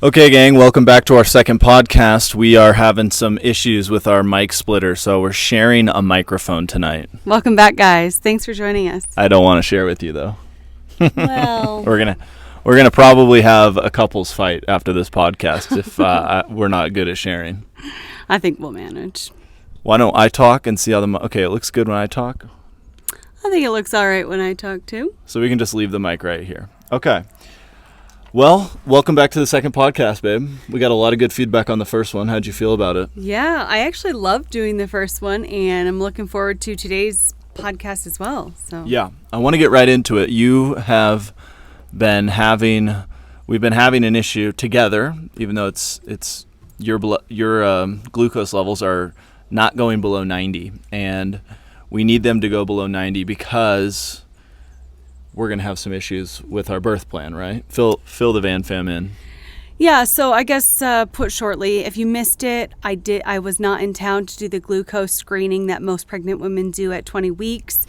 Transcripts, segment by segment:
Okay, gang, welcome back to our second podcast. We are having some issues with our mic splitter, so we're sharing a microphone tonight. Welcome back, guys. Thanks for joining us. I don't want to share with you, though. Well, We're gonna probably have a couples fight after this podcast if we're not good at sharing. I think we'll manage. Why don't I talk and see how okay, it looks good when I talk. I think it looks all right when I talk too. So we can just leave the mic right here. Okay. Well, welcome back to the second podcast, babe. We got a lot of good feedback on the first one. How'd you feel about it? Yeah, I actually loved doing the first one, and I'm looking forward to today's podcast as well. So Yeah, I want to get right into it. You have been we've been having an issue together, even though it's your glucose levels are not going below 90, and we need them to go below 90 because we're going to have some issues with our birth plan, right? Fill the Van Fam in. Yeah, so I guess put shortly, if you missed it, I was not in town to do the glucose screening that most pregnant women do at 20 weeks,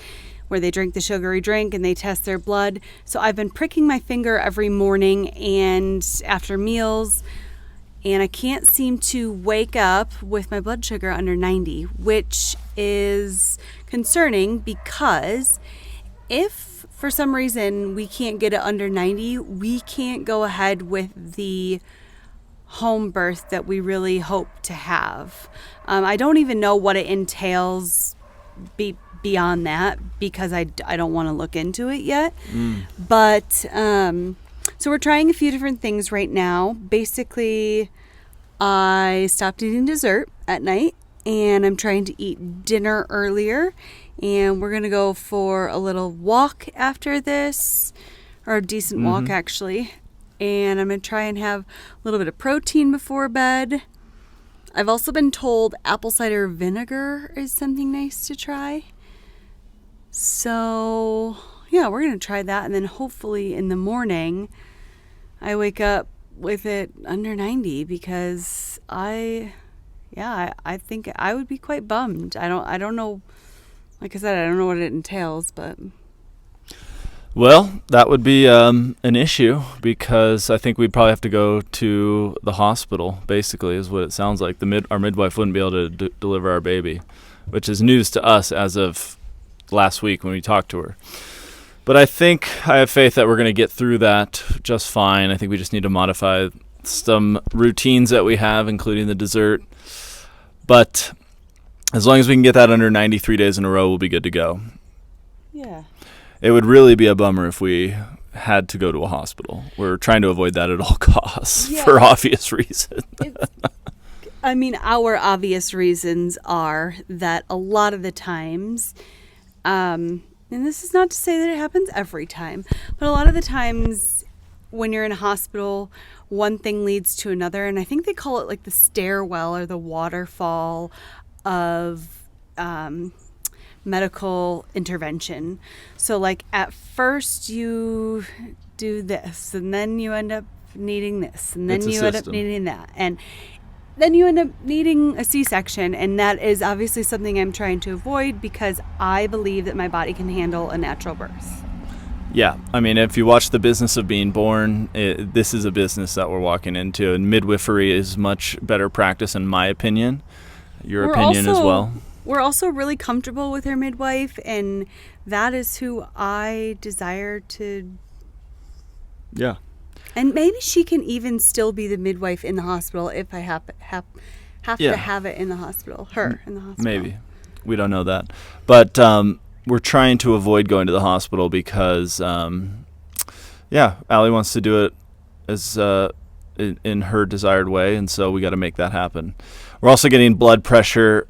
where they drink the sugary drink and they test their blood. So I've been pricking my finger every morning and after meals, and I can't seem to wake up with my blood sugar under 90, which is concerning because if for some reason we can't get it under 90, we can't go ahead with the home birth that we really hope to have. I don't even know what it entails beyond that because I don't want to look into it yet. But so we're trying a few different things right now. Basically, I stopped eating dessert at night and I'm trying to eat dinner earlier. And we're going to go for a little walk after this, or a decent walk actually. And I'm going to try and have a little bit of protein before bed. I've also been told apple cider vinegar is something nice to try. So yeah, we're going to try that. And then hopefully in the morning, I wake up with it under 90 because I think I would be quite bummed. I don't know. Like I said, I don't know what it entails, but... Well, that would be an issue because I think we'd probably have to go to the hospital, basically, is what it sounds like. Our midwife wouldn't be able to deliver our baby, which is news to us as of last week when we talked to her. But I have faith that we're going to get through that just fine. I think we just need to modify some routines that we have, including the dessert. But as long as we can get that under 93 days in a row, we'll be good to go. Yeah. It would really be a bummer if we had to go to a hospital. We're trying to avoid that at all costs for obvious reasons. Our obvious reasons are that a lot of the times, and this is not to say that it happens every time, but a lot of the times when you're in a hospital, one thing leads to another. And I think they call it like the stairwell or the waterfall of medical intervention. So like at first you do this and then you end up needing this and then you end up needing that and then you end up needing a C-section, and that is obviously something I'm trying to avoid because I believe that my body can handle a natural birth. Yeah, I mean, if you watch The Business of Being Born, this is a business that we're walking into, and midwifery is much better practice in my opinion. Your opinion as well. We're also really comfortable with our midwife, and that is who I desire to... Yeah. And maybe she can even still be the midwife in the hospital if I have to have it in the hospital. Her in the hospital. Maybe. We don't know that. But we're trying to avoid going to the hospital because, Allie wants to do it as in her desired way, and so we got to make that happen. We're also getting blood pressure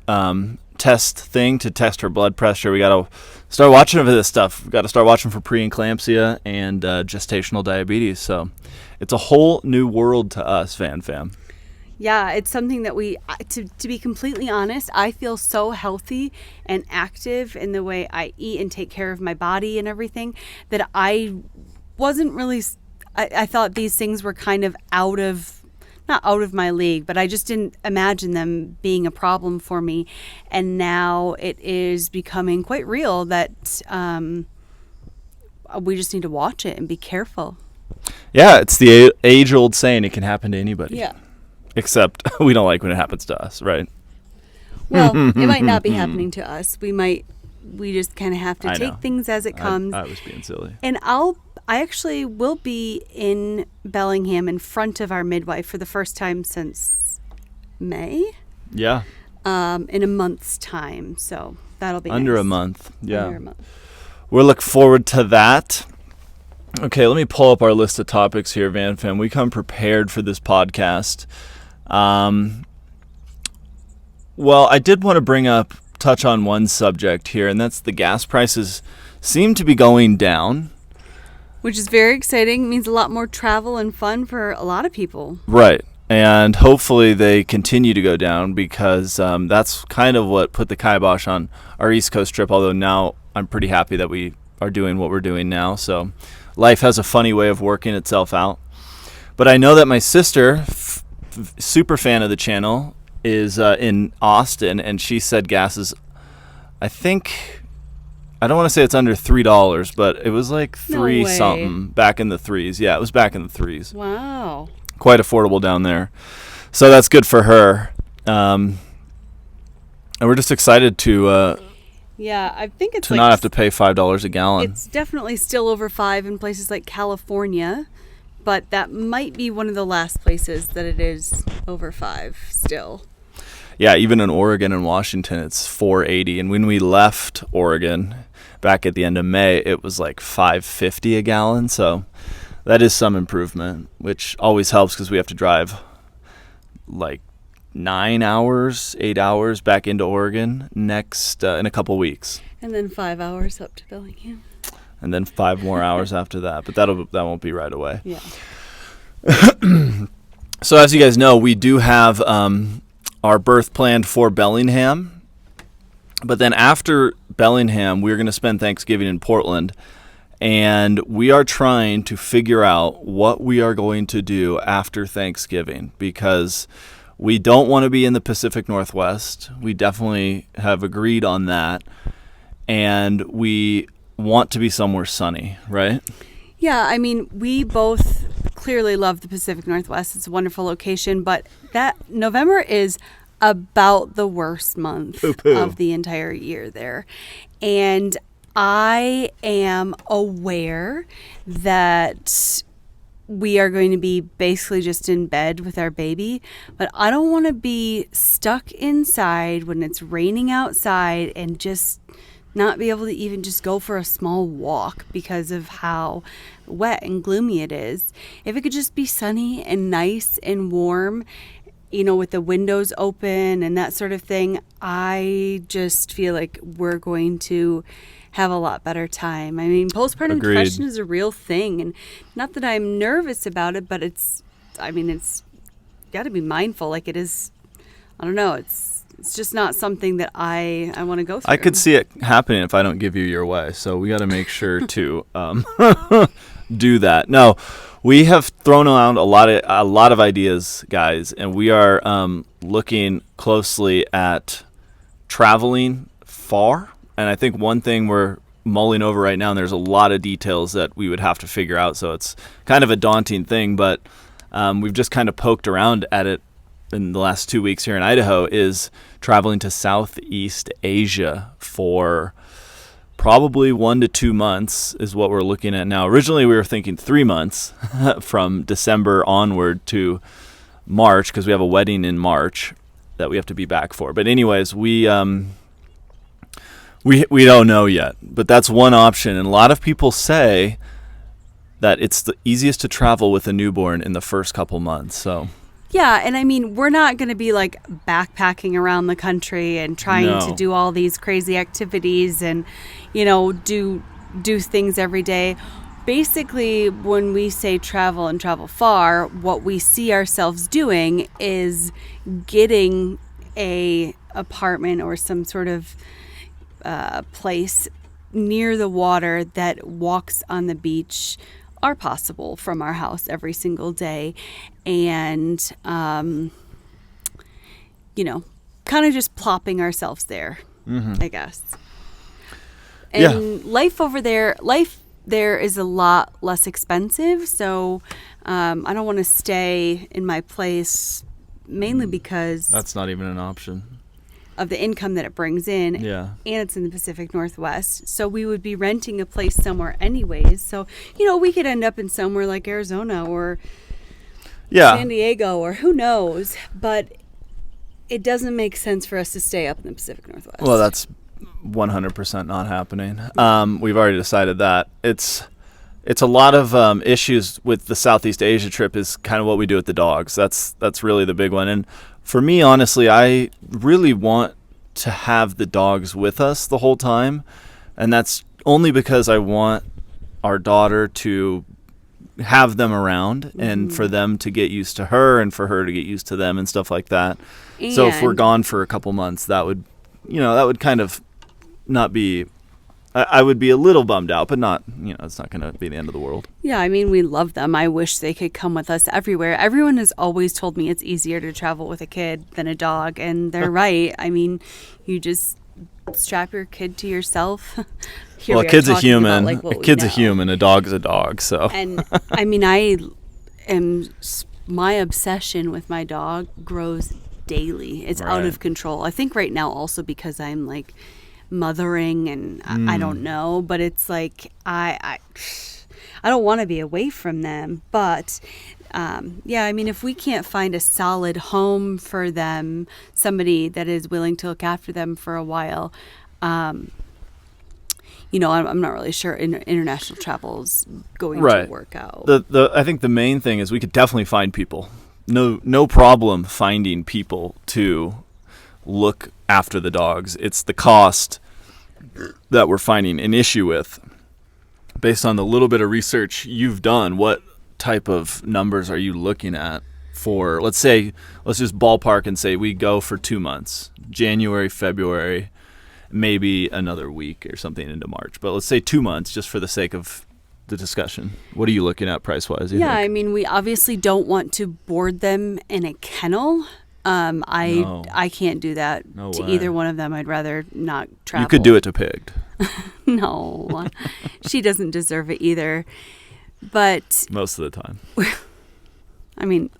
test thing to test her blood pressure. We got to start watching for this stuff. We got to start watching for preeclampsia and gestational diabetes. So it's a whole new world to us, Van Fam. Yeah, it's something that to be completely honest, I feel so healthy and active in the way I eat and take care of my body and everything that I wasn't really, I thought these things were kind of not out of my league, but I just didn't imagine them being a problem for me. And now it is becoming quite real that we just need to watch it and be careful. Yeah, it's the age-old saying, it can happen to anybody. Yeah. Except we don't like when it happens to us, right? Well, it might not be happening to us. We just kind of have to take things as it comes. I was being silly. And I actually will be in Bellingham in front of our midwife for the first time since May. Yeah. In a month's time. So that'll be Under nice. a month. Yeah. Under a month. We'll look forward to that. Okay, let me pull up our list of topics here, Van Fam. We come prepared for this podcast. Well, I did want to touch on one subject here, and that's the gas prices seem to be going down. Which is very exciting. It means a lot more travel and fun for a lot of people. Right. And hopefully they continue to go down because that's kind of what put the kibosh on our East Coast trip, although now I'm pretty happy that we are doing what we're doing now. So life has a funny way of working itself out. But I know that my sister, super fan of the channel, is in Austin, and she said gas is, I don't want to say it's under $3, but it was like three something back in the threes. Yeah, it was back in the threes. Wow. Quite affordable down there. So that's good for her. And we're just excited to yeah, I think it's not have to pay $5 a gallon. It's definitely still over $5 in places like California, but that might be one of the last places that it is over $5 still. Yeah, even in Oregon and Washington, it's $4.80. And when we left Oregon back at the end of May, it was like $5.50 a gallon. So that is some improvement, which always helps because we have to drive like 8 hours back into Oregon next in a couple weeks. And then 5 hours up to Bellingham. And then 5 more hours after that. But that won't be right away. Yeah. So as you guys know, we do have our birth planned for Bellingham. But then after Bellingham, we're going to spend Thanksgiving in Portland. And we are trying to figure out what we are going to do after Thanksgiving because we don't want to be in the Pacific Northwest. We definitely have agreed on that. And we want to be somewhere sunny, right? Yeah, I mean, we both clearly love the Pacific Northwest. It's a wonderful location, but that November is about the worst month of the entire year there. And I am aware that we are going to be basically just in bed with our baby, but I don't want to be stuck inside when it's raining outside and just not be able to even just go for a small walk because of how wet and gloomy it is. If it could just be sunny and nice and warm, with the windows open and that sort of thing, I just feel like we're going to have a lot better time. I mean, postpartum depression is a real thing, and not that I'm nervous about it, but it's got to be mindful. Like it is, I don't know, it's just not something that I want to go through. I could see it happening if I don't give you your way, so we got to make sure to do that. No, we have thrown around a lot of ideas, guys, and we are looking closely at traveling far. And I think one thing we're mulling over right now, and there's a lot of details that we would have to figure out, so it's kind of a daunting thing, but we've just kind of poked around at it in the last 2 weeks here in Idaho, is traveling to Southeast Asia for probably 1 to 2 months is what we're looking at now. Originally, we were thinking 3 months from December onward to March because we have a wedding in March that we have to be back for. But anyways, we don't know yet, but that's one option. And a lot of people say that it's the easiest to travel with a newborn in the first couple months. So yeah, and I mean, we're not going to be like backpacking around the country and trying to do all these crazy activities and, do things every day. Basically, when we say travel and travel far, what we see ourselves doing is getting a apartment or some sort of place near the water that walks on the beach are possible from our house every single day, and kind of just plopping ourselves there, I guess. And life there is a lot less expensive. So I don't want to stay in my place mainly because that's not even an option of the income that it brings in. Yeah. And it's in the Pacific Northwest. So we would be renting a place somewhere anyways. So, we could end up in somewhere like Arizona or San Diego or who knows. But it doesn't make sense for us to stay up in the Pacific Northwest. Well, that's 100% not happening. We've already decided that. It's a lot of issues with the Southeast Asia trip is kind of what we do with the dogs. That's really the big one. And for me, honestly, I really want to have the dogs with us the whole time. And that's only because I want our daughter to have them around and for them to get used to her and for her to get used to them and stuff like that. And so if we're gone for a couple months, that would kind of not be, I would be a little bummed out, but not, it's not going to be the end of the world. Yeah, I mean, we love them. I wish they could come with us everywhere. Everyone has always told me it's easier to travel with a kid than a dog, and they're right. I mean, you just strap your kid to yourself. Well, a kid's a human. A kid's a human. A dog's a dog. So. And I mean, my obsession with my dog grows daily. It's out of control. I think right now also because I'm like mothering and I don't know, but it's like I don't want to be away from them. But I mean, if we can't find a solid home for them, somebody that is willing to look after them for a while, I'm not really sure international travel's going to work out. I think the main thing is we could definitely find people. No problem finding people to look after the dogs. It's the cost that we're finding an issue with. Based on the little bit of research you've done, what type of numbers are you looking at for, let's just ballpark and say we go for 2 months, January, February, maybe another week or something into March. But let's say 2 months just for the sake of the discussion. What are you looking at price-wise? I mean, we obviously don't want to board them in a kennel. I can't do that to either one of them. I'd rather not travel. You could do it to Pigged. No, she doesn't deserve it either. But most of the time. I mean,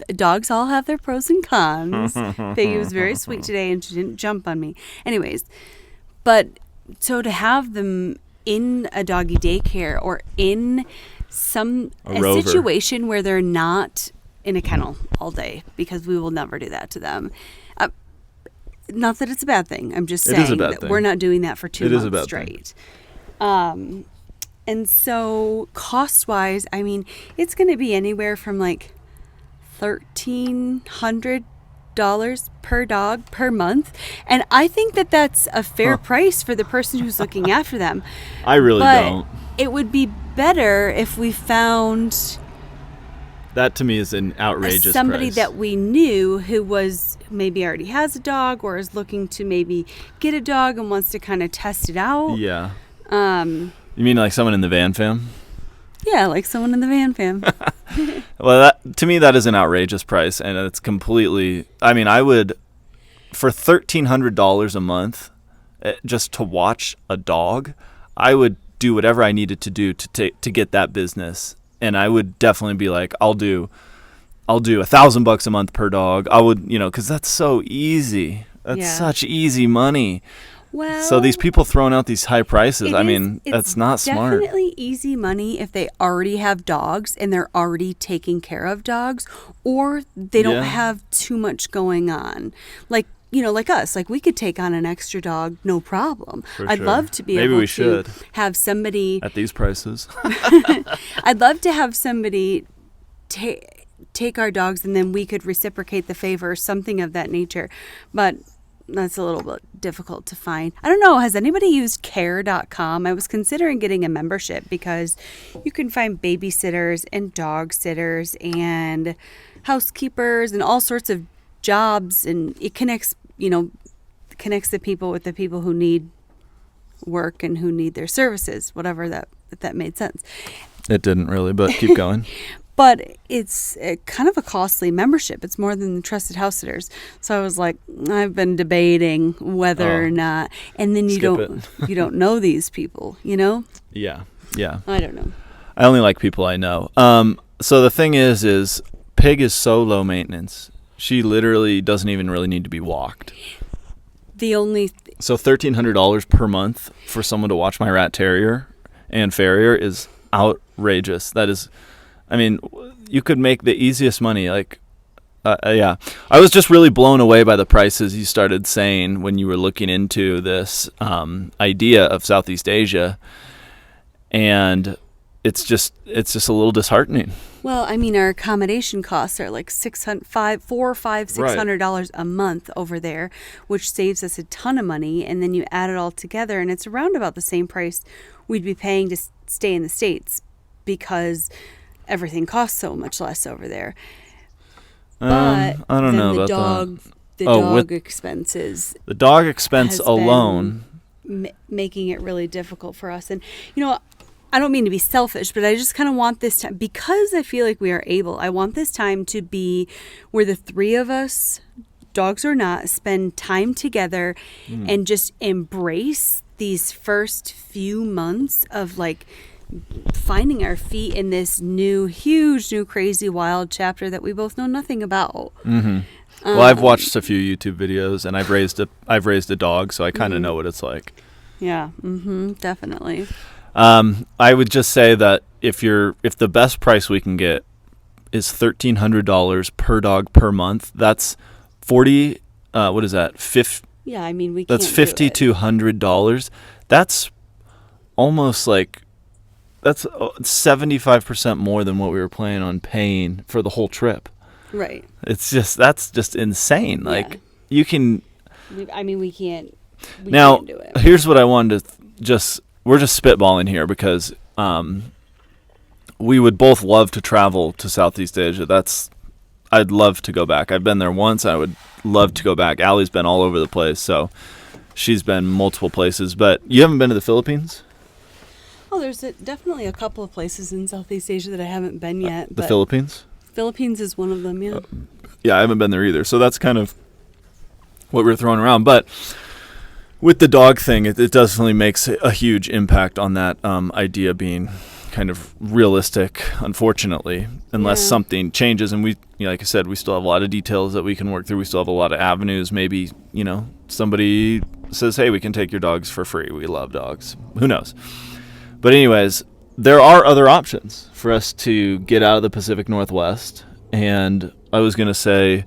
dogs all have their pros and cons. Piggy was very sweet today and she didn't jump on me. Anyways, but so to have them in a doggy daycare or in a situation where they're not in a kennel all day, because we will never do that to them. Not that it's a bad thing. I'm just saying that we're not doing that for 2 months straight. And so cost-wise, I mean, it's going to be anywhere from like $1,300 per dog per month. And I think that that's a fair price for the person who's looking after them. I really don't. It would be better if we found... That to me is an outrageous somebody price. that we knew who was maybe already has a dog or is looking to maybe get a dog and wants to kind of test it out. Yeah. You mean like someone in the van fam? Yeah, like someone in the van fam. Well, to me that is an outrageous price, and it's completely. I mean, I would for $1,300 a month just to watch a dog. I would do whatever I needed to do to get that business. And I would definitely be like, I'll do $1,000 a month per dog. I would, because that's so easy. That's such easy money. Well, so these people throwing out these high prices, that's not smart. It's definitely easy money if they already have dogs and they're already taking care of dogs, or they don't have too much going on. Like, like us, like we could take on an extra dog, no problem. I'd love to be able to have somebody at these prices. I'd love to have somebody take our dogs and then we could reciprocate the favor or something of that nature. But that's a little bit difficult to find. I don't know. Has anybody used care.com? I was considering getting a membership because you can find babysitters and dog sitters and housekeepers and all sorts of jobs, and it connects the people with the people who need work and who need their services, whatever that made sense. It didn't really, but keep going. But it's kind of a costly membership. It's more than the Trusted House Sitters. So I was like, I've been debating whether or not. And then you don't know these people, Yeah. Yeah. I don't know. I only like people I know. So the thing is Pig is so low maintenance. She literally doesn't even really need to be walked. So $1,300 per month for someone to watch my rat terrier and farrier is outrageous. That is, I mean, you could make the easiest money. Like, yeah. I was just really blown away by the prices you started saying when you were looking into this idea of Southeast Asia. And it's just a little disheartening. Well, I mean, our accommodation costs are like $600 a month over there, which saves us a ton of money. And then you add it all together, and it's around about the same price we'd be paying to stay in the States because everything costs so much less over there. But I don't know about the dog expenses. The dog expense alone, making it really difficult for us. And I don't mean to be selfish, but I just kind of want this time, because I feel like we are able, I want this time to be where the three of us, dogs or not, spend time together and just embrace these first few months of like finding our feet in this huge, new, crazy, wild chapter that we both know nothing about. Mm-hmm. Well, I've watched a few YouTube videos, and I've raised a dog, so I kind of know what it's like. Yeah, definitely. I would just say that if the best price we can get is $1,300 per dog per month, that's 40. What is that? Yeah, I mean that's $5,200. That's almost like that's 75% more than what we were planning on paying for the whole trip. Right. It's that's just insane. Like you can. I mean, we can't. Now, can't do it. Here's what I wanted to we're just spitballing here because we would both love to travel to Southeast Asia. I'd love to go back. I've been there once. I would love to go back. Allie's been all over the place, so she's been multiple places. But you haven't been to the Philippines? Oh, there's definitely a couple of places in Southeast Asia that I haven't been yet. The Philippines? Philippines is one of them, yeah. Yeah, I haven't been there either. So that's kind of what we're throwing around. But with the dog thing, it definitely makes a huge impact on that idea being kind of realistic, unfortunately, unless something changes. And we, like I said, we still have a lot of details that we can work through. We still have a lot of avenues. Maybe, somebody says, hey, we can take your dogs for free. We love dogs. Who knows? But anyways, there are other options for us to get out of the Pacific Northwest. And I was going to say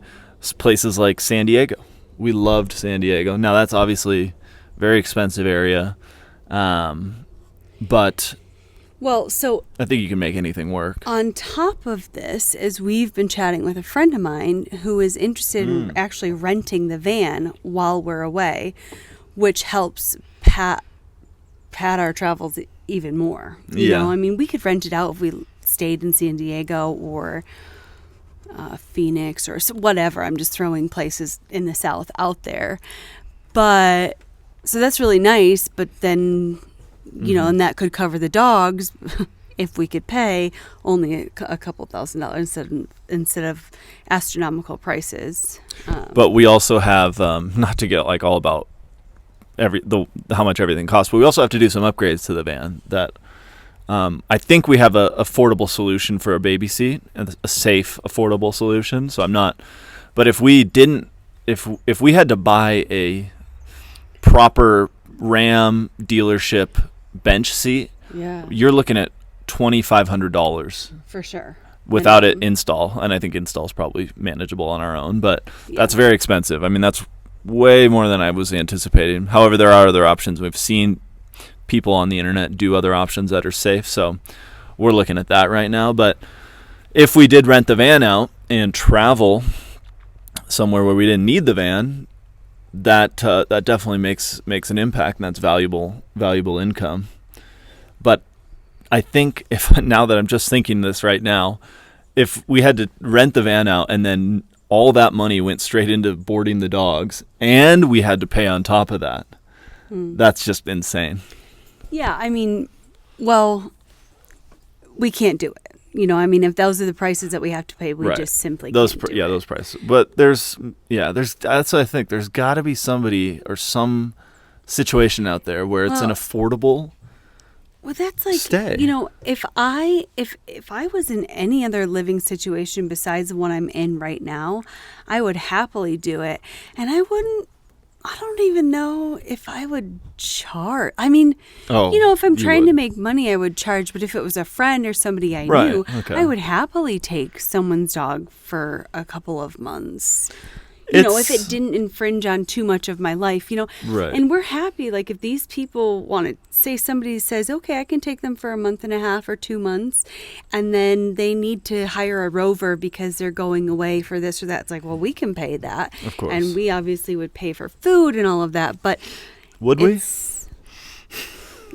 places like San Diego. We loved San Diego. Now, that's obviously very expensive area. But so I think you can make anything work. On top of this, is we've been chatting with a friend of mine who is interested in actually renting the van while we're away, which helps pad our travels even more. You know, I mean, we could rent it out if we stayed in San Diego or Phoenix or whatever. I'm just throwing places in the South out there. But so that's really nice. But then, and that could cover the dogs if we could pay only a couple $1,000s instead of astronomical prices. But we also have, not to get like all about how much everything costs, but we also have to do some upgrades to the van that I think we have a affordable solution for a baby seat, a safe, affordable solution. So but if we didn't, if we had to buy a proper Ram dealership bench seat, you're looking at $2,500 for sure without it install. And I think install is probably manageable on our own, but that's very expensive. I mean, that's way more than I was anticipating. However, there are other options. We've seen people on the internet do other options that are safe, so we're looking at that right now. But if we did rent the van out and travel somewhere where we didn't need the van, that definitely makes an impact, and that's valuable income. But I think now that I'm just thinking this right now, if we had to rent the van out and then all that money went straight into boarding the dogs, and we had to pay on top of that, that's just insane. Yeah, I mean, well, we can't do it. I mean, if those are the prices that we have to pay, we just simply can't do it. Those prices. But that's what I think. There's got to be somebody or some situation out there where it's an affordable Well, that's like, stay. If I was in any other living situation besides the one I'm in right now, I would happily do it. And I don't even know if I would charge. I mean, if I'm trying to make money, I would charge. But if it was a friend or somebody I knew, I would happily take someone's dog for a couple of months. If it didn't infringe on too much of my life, Right. And we're happy. Like if these people want to say, somebody says, okay, I can take them for a month and a half or 2 months, and then they need to hire a rover because they're going away for this or that. It's like, well, we can pay that. Of course. And we obviously would pay for food and all of that. But would we?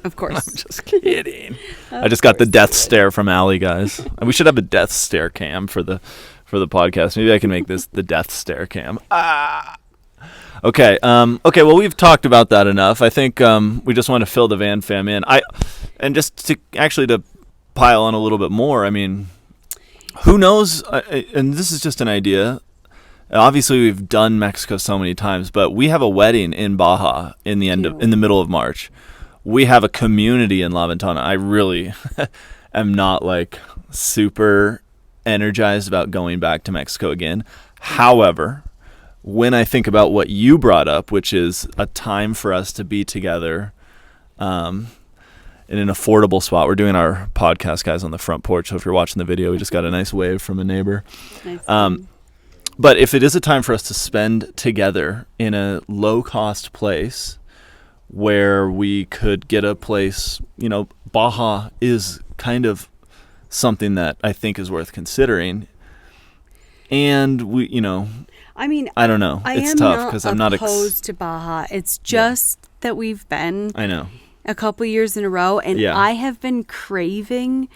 Of course. I'm just kidding. I just got the death stare from Allie, guys. We should have a death stare cam for the podcast. Maybe I can make this the death stare cam. Okay. Well, we've talked about that enough. I think we just want to fill the van fam in. And just to pile on a little bit more. I mean, who knows? And this is just an idea. Obviously, we've done Mexico so many times, but we have a wedding in Baja in the middle of March. We have a community in La Ventana. I really am not like super energized about going back to Mexico again. However, when I think about what you brought up, which is a time for us to be together in an affordable spot. We're doing our podcast, guys, on the front porch. So if you're watching the video, we just got a nice wave from a neighbor. Nice. But if it is a time for us to spend together in a low-cost place where we could get a place, Baja is kind of something that I think is worth considering. And we, I mean, I don't know. It's tough because I'm not opposed to Baja. It's just that we've been a couple years in a row, and I have been craving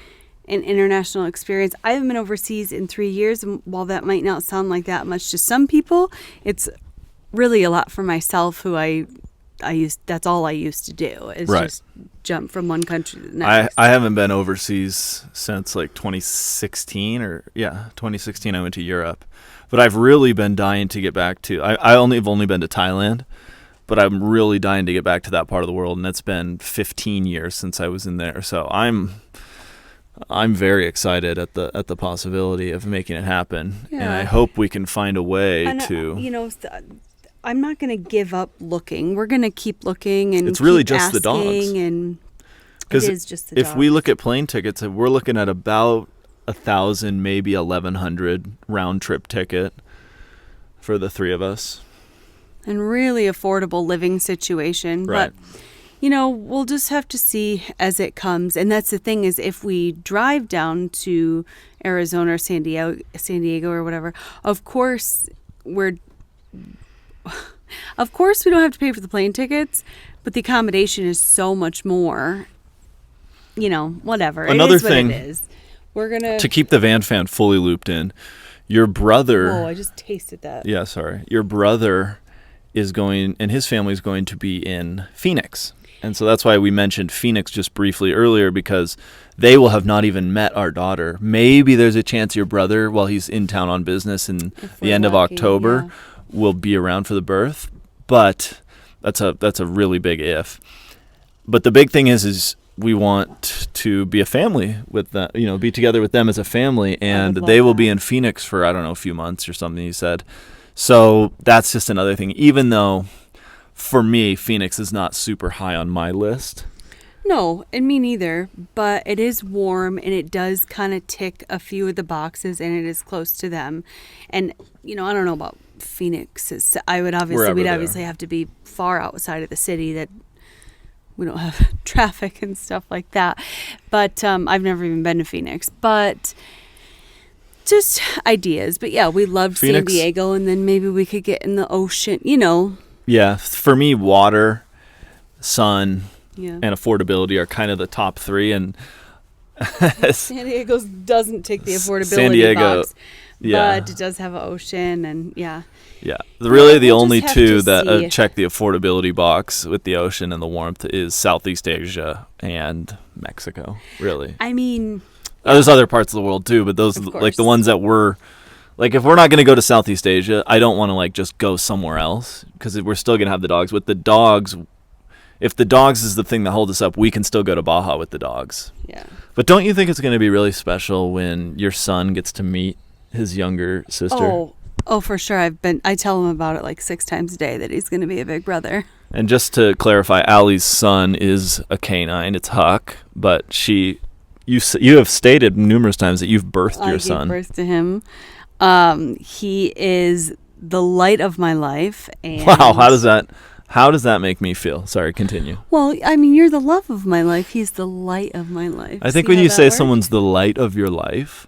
an international experience. I haven't been overseas in 3 years, and while that might not sound like that much to some people, it's really a lot for myself, who that's all I used to do is just jump from one country to the next. I haven't been overseas since like 2016 2016 I went to Europe. But I've really been dying to get back to, have only been to Thailand, but I'm really dying to get back to that part of the world, and it's been 15 years since I was in there. So I'm very excited at the possibility of making it happen. Yeah. And I hope we can find a way to I'm not going to give up looking. We're going to keep looking, and it's really just the dogs. And it is just the dogs. If we look at plane tickets, we're looking at about 1,000, maybe 1,100 round trip ticket for the three of us. And really affordable living situation. Right. But, we'll just have to see as it comes. And that's the thing, is if we drive down to Arizona or San Diego or whatever, of course we don't have to pay for the plane tickets, but the accommodation is so much more, whatever. Another thing, it is. We're going to keep the van fan fully looped in, your brother... Oh, I just tasted that. Yeah, sorry. Your brother is going, and his family is going to be in Phoenix. And so that's why we mentioned Phoenix just briefly earlier, because they will have not even met our daughter. Maybe there's a chance your brother, while he's in town on business in the end of October, will be around for the birth. But that's a really big if. But the big thing is we want to be a family with them, be together with them as a family, and they will be in Phoenix for, I don't know, a few months or something, he said. So that's just another thing, even though for me, Phoenix is not super high on my list. No, and me neither, but it is warm, and it does kind of tick a few of the boxes, and it is close to them. And, I don't know about Phoenix. We'd obviously have to be far outside of the city, that we don't have traffic and stuff like that. But I've never even been to Phoenix. But just ideas. But yeah, we loved Phoenix, San Diego, and then maybe we could get in the ocean, Yeah, for me, water, sun, and affordability are kind of the top three. And San Diego doesn't tick the affordability box. Yeah. But it does have an ocean, and yeah. Yeah. Really the only two that check the affordability box with the ocean and the warmth is Southeast Asia and Mexico, really. I mean... there's other parts of the world too, but those, like the ones that we're... Like, if we're not going to go to Southeast Asia, I don't want to, just go somewhere else, because we're still going to have the dogs. With the dogs, if the dogs is the thing that holds us up, we can still go to Baja with the dogs. Yeah. But don't you think it's going to be really special when your son gets to meet his younger sister? Oh, for sure. I tell him about it like 6 times a day that he's going to be a big brother. And just to clarify, Allie's son is a canine. It's Huck, but you have stated numerous times that you've birthed your son. I gave birth to him. He is the light of my life. And wow, how does that make me feel? Sorry, continue. Well, I mean, you're the love of my life. He's the light of my life. I think when you say someone's the light of your life,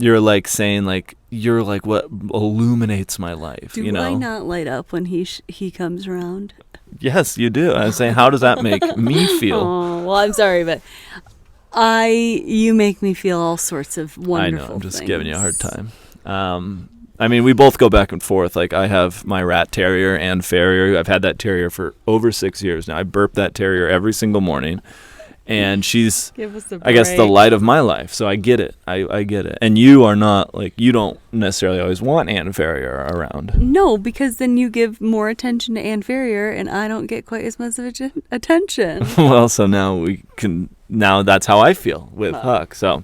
you're like saying like you're like what illuminates my life. Do I not light up when he comes around? Yes, you do. I was saying, how does that make me feel? Oh, well, I'm sorry, but you make me feel all sorts of wonderful I know. I'm just things. giving you a hard time. I mean, we both go back and forth. Like, I have my rat terrier and farrier. I've had that terrier for over 6 years now. I burp that terrier every single morning. And she's, I guess, the light of my life. So I get it. I get it. And you are not, like, you don't necessarily always want Ann Farrier around. No, because then you give more attention to Ann Farrier, and I don't get quite as much of attention. Well, so now that's how I feel with Huck. So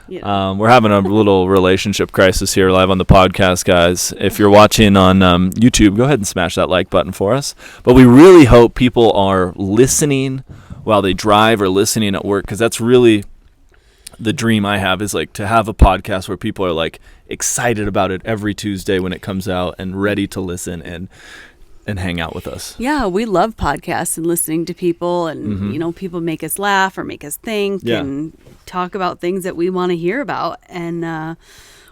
we're having a little relationship crisis here live on the podcast, guys. If you're watching on YouTube, go ahead and smash that like button for us. But we really hope people are listening while they drive or listening at work, because that's really the dream I have, is like to have a podcast where people are like excited about it every Tuesday when it comes out and ready to listen and hang out with us. Yeah, we love podcasts and listening to people, and people make us laugh or make us think and talk about things that we want to hear about, and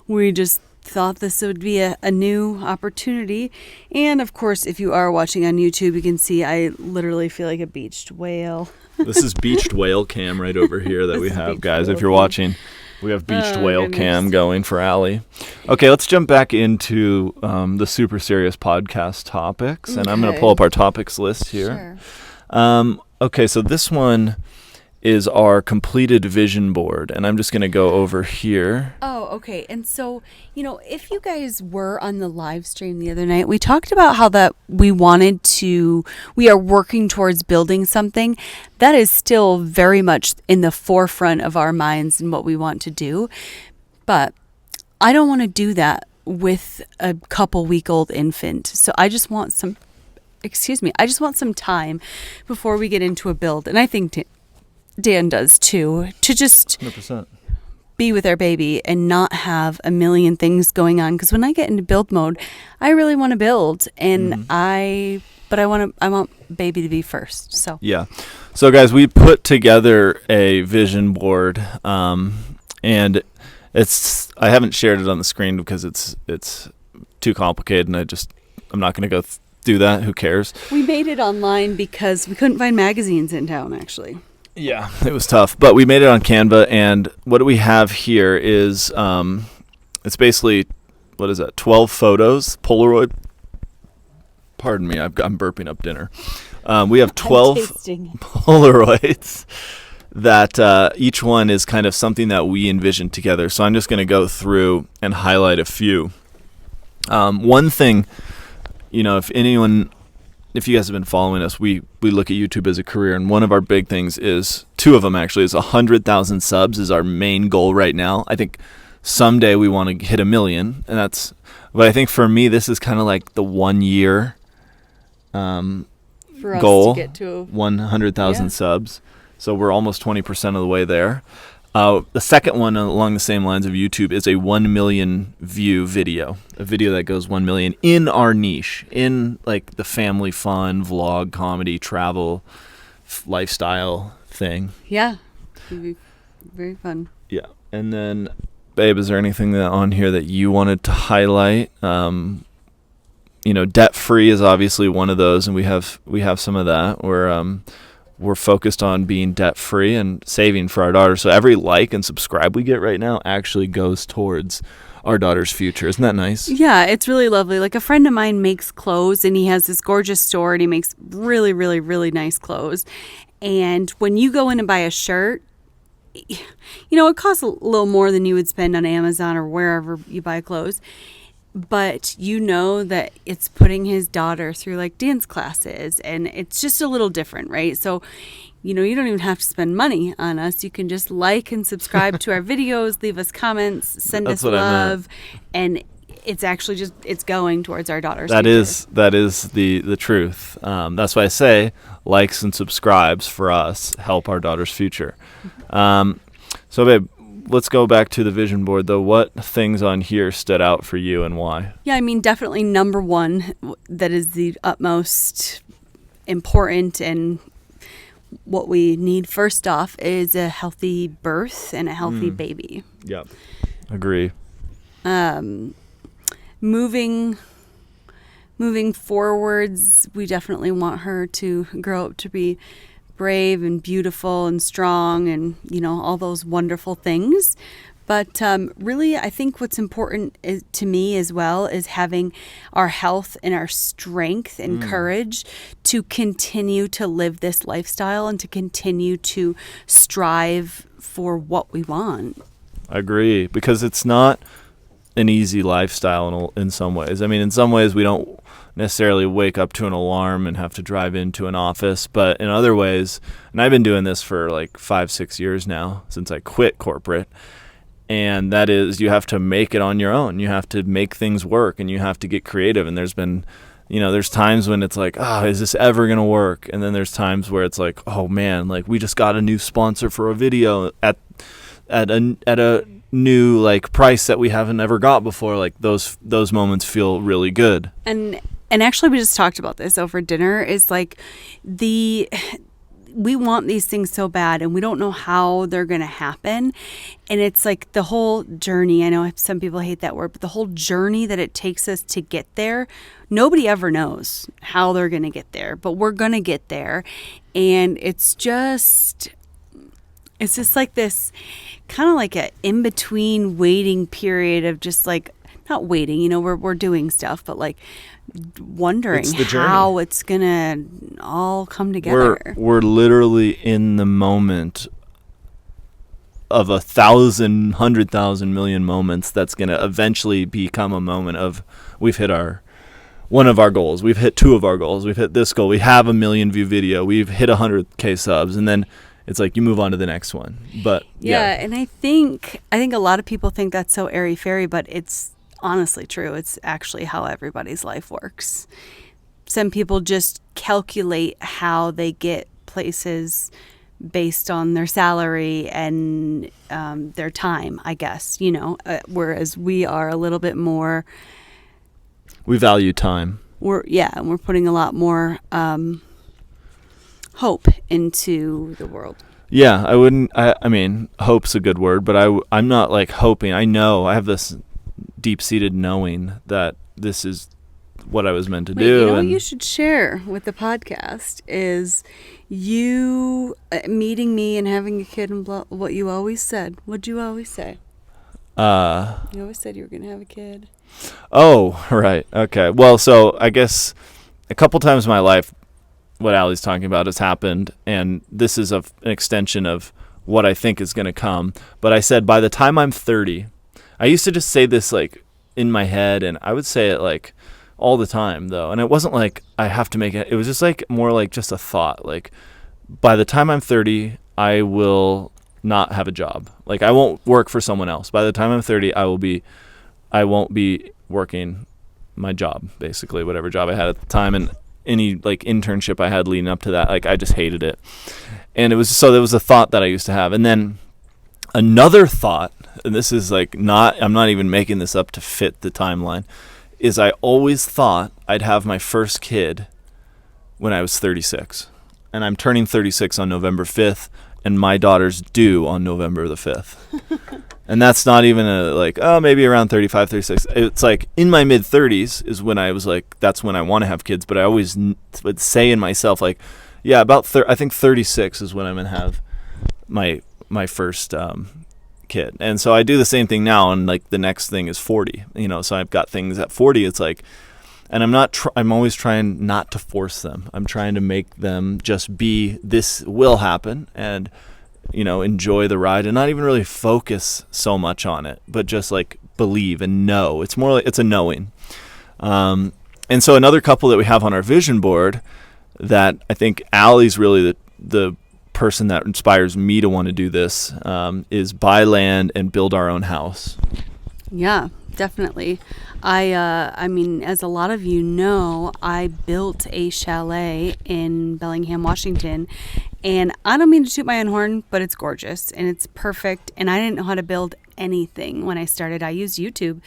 we just thought this would be a new opportunity. And of course, if you are watching on YouTube, you can see I literally feel like a beached whale. This is beached whale cam right over here that we have, guys. If you're watching, we have beached whale cam going for Allie. Okay, let's jump back into the super serious podcast topics, and I'm going to pull up our topics list here. Sure. Okay, so this one is our completed vision board, and I'm just going to go over here. Oh, okay. And so, if you guys were on the live stream the other night, we talked about how that we are working towards building something that is still very much in the forefront of our minds and what we want to do. But I don't want to do that with a couple-week-old infant. So I just want some time before we get into a build. And I think Dan does too, to just 100%. Be with our baby and not have a million things going on. Because when I get into build mode, I really want to build, and I want baby to be first. So yeah. So guys, we put together a vision board, and I haven't shared it on the screen because it's too complicated, and I'm not going to go do that. Who cares? We made it online because we couldn't find magazines in town, actually. Yeah, it was tough, but we made it on Canva, and what we have here is it's basically, 12 photos, Polaroid. Pardon me, I'm burping up dinner. We have 12 Polaroids that each one is kind of something that we envisioned together. So I'm just going to go through and highlight a few. One thing, if you guys have been following us, we look at YouTube as a career, and one of our big things is, two of them actually, is 100,000 subs is our main goal right now. I think someday we want to hit 1 million, but I think for me, this is kind of like the 1 year goal, to get to 100,000 subs. So we're almost 20% of the way there. The second one along the same lines of YouTube is a 1 million view video, a video that goes 1 million in our niche, in like the family fun, vlog, comedy, travel, lifestyle thing. Yeah, it'd be very fun. Yeah. And then, babe, is there anything on here that you wanted to highlight? Debt free is obviously one of those, and we have some of that. We're focused on being debt-free and saving for our daughter. So every like and subscribe we get right now actually goes towards our daughter's future. Isn't that nice? Yeah, it's really lovely. Like, a friend of mine makes clothes, and he has this gorgeous store, and he makes really, really, really nice clothes. And when you go in and buy a shirt, it costs a little more than you would spend on Amazon or wherever you buy clothes. but you know that it's putting his daughter through like dance classes, and it's just a little different, right? So, you know, you don't even have to spend money on us. You can just like and subscribe to our videos, leave us comments, send us love, and it's actually just, it's going towards our daughter's future. That is the truth. That's why I say likes and subscribes for us help our daughter's future. So babe, let's go back to the vision board though. What things on here stood out for you and why? Yeah, I mean, definitely number one, that is the utmost important, and what we need first off is a healthy birth and a healthy baby. Yep. Agree. Moving forwards, we definitely want her to grow up to be brave and beautiful and strong and, you know, all those wonderful things. But really, I think what's important to me as well is having our health and our strength and courage to continue to live this lifestyle and to continue to strive for what we want. I agree, because it's not an easy lifestyle in some ways. I mean, in some ways we don't necessarily wake up to an alarm and have to drive into an office, but in other ways, and I've been doing this for like 5-6 years now since I quit corporate, and that is, you have to make it on your own. You have to make things work, and you have to get creative. And there's been, you know, there's times when it's like, oh, is this ever going to work? And then there's times where it's like, oh man, like we just got a new sponsor for a video at a new like price that we haven't ever got before. Like those moments feel really good. And actually, we just talked about this over dinner, is like we want these things so bad, and we don't know how they're going to happen. And it's like the whole journey. I know some people hate that word, but the whole journey that it takes us to get there, nobody ever knows how they're going to get there, but we're going to get there. And it's just like this kind of like a in-between waiting period of just like, not waiting, you know, we're doing stuff, but like wondering how it's gonna all come together. We're literally in the moment of 1,000, 100,000 million moments that's gonna eventually become a moment of, we've hit one of our goals, we've hit 2 of our goals, we've hit this goal, we have a 1 million view video, we've hit 100K subs, and then it's like you move on to the next one. But yeah, and I think a lot of people think that's so airy-fairy, but it's honestly true. It's actually how everybody's life works. Some people just calculate how they get places based on their salary and their time, I guess, you know, whereas we are a little bit more. We value time. And we're putting a lot more hope into the world. Yeah, I mean, hope's a good word, but I'm not like hoping. I know, I have this deep-seated knowing that this is what I was meant to do. You know what you should share with the podcast is you meeting me and having a kid and what you always said. What'd you always say? You always said you were going to have a kid. Oh, right. Okay. Well, so I guess a couple times in my life, what Allie's talking about has happened, and this is an extension of what I think is going to come. But I said, by the time I'm 30, I used to just say this like in my head, and I would say it like all the time though. And it wasn't like I have to make it. It was just like more like just a thought. Like by the time I'm 30, I will not have a job. Like I won't work for someone else. By the time I'm 30, I won't be working my job, basically, whatever job I had at the time. And any like internship I had leading up to that, like I just hated it. And there was a thought that I used to have. And then another thought, and this is like I'm not even making this up to fit the timeline, is I always thought I'd have my first kid when I was 36. And I'm turning 36 on November 5th, and my daughter's due on November the 5th. And that's not even maybe around 35, 36. It's like in my mid-30s is when I was like, that's when I want to have kids. But I always would say in myself, like, yeah, I think 36 is when I'm going to have my first kid. And so I do the same thing now, and like the next thing is 40. You know, so I've got things at 40. It's like, and I'm always trying not to force them. I'm trying to make them just be, this will happen, and, you know, enjoy the ride and not even really focus so much on it, but just like believe and know. It's more like it's a knowing. And so another couple that we have on our vision board that I think Allie's really the person that inspires me to want to do this is buy land and build our own house. Yeah, definitely. I mean, as a lot of you know, I built a chalet in Bellingham, Washington, and I don't mean to toot my own horn, but it's gorgeous and it's perfect. And I didn't know how to build anything when I started. I used YouTube